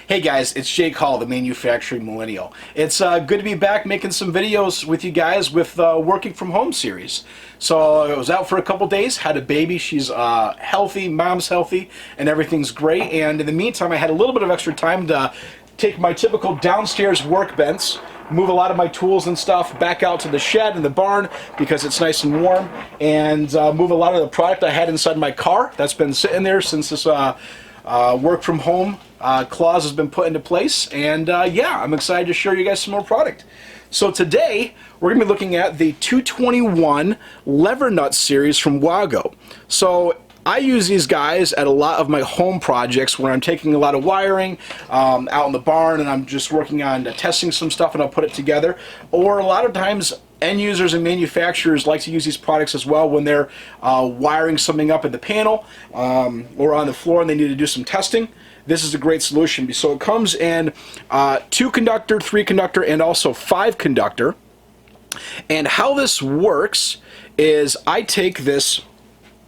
Hey guys, it's Jake Hall, the Manufacturing Millennial. It's good to be back making some videos with you guys with Working From Home series. So I was out for a couple days, had a baby, she's healthy, mom's healthy, and everything's great. And in the meantime, I had a little bit of extra time to take my typical downstairs workbench, move a lot of my tools and stuff back out to the shed and the barn because it's nice and warm, and move a lot of the product I had inside my car that's been sitting there since this work from home clause has been put into place. And yeah, I'm excited to show you guys some more product. So today we're going to be looking at the 221 lever nut series from Wago. So I use these guys at a lot of my home projects where I'm taking a lot of wiring out in the barn and I'm just working on testing some stuff and I'll put it together. Or a lot of times end users and manufacturers like to use these products as well when they're wiring something up in the panel or on the floor and they need to do some testing. This is a great solution. So it comes in 2 conductor, 3 conductor, and also 5 conductor. And how this works is I take this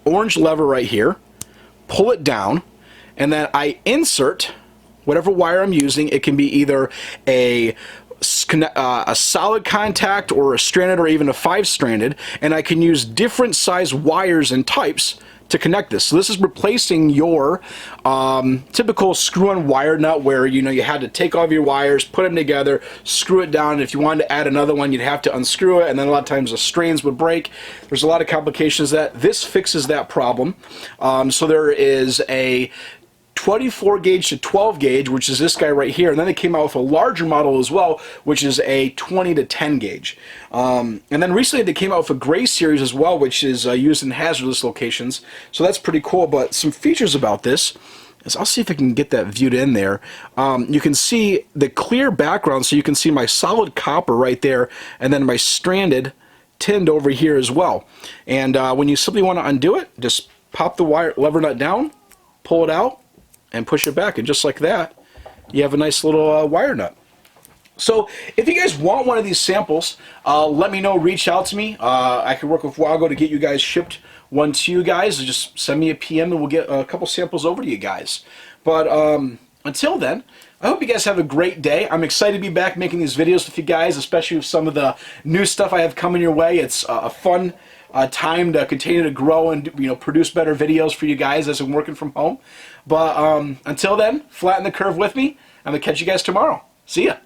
orange lever right here, pull it down, and then I insert whatever wire I'm using. It can be either a solid contact or a stranded or even a 5-stranded, and I can use different size wires and types to connect this. So this is replacing your typical screw-on wire nut where you had to take all your wires, put them together, screw it down, and if you wanted to add another one you'd have to unscrew it, and then a lot of times the strains would break. There's a lot of complications that this fixes that problem. So there is a 24 gauge to 12 gauge, which is this guy right here, and then they came out with a larger model as well, which is a 20 to 10 gauge. And then recently they came out with a gray series as well, which is used in hazardous locations, so that's pretty cool. But some features about this is, I'll see if I can get that viewed in there. You can see the clear background, so you can see my solid copper right there, and then my stranded tinned over here as well. And when you simply want to undo it, just pop the lever nut down, pull it out, and push it back, and just like that you have a nice little wire nut. So if you guys want one of these samples, let me know, reach out to me. I can work with Wago to get you guys shipped one to you guys. Just send me a PM and we'll get a couple samples over to you guys. But until then, I hope you guys have a great day. I'm excited to be back making these videos with you guys, especially with some of the new stuff I have coming your way. It's a fun time to continue to grow and produce better videos for you guys as I'm working from home. But until then, flatten the curve with me. I'm going to catch you guys tomorrow. See ya.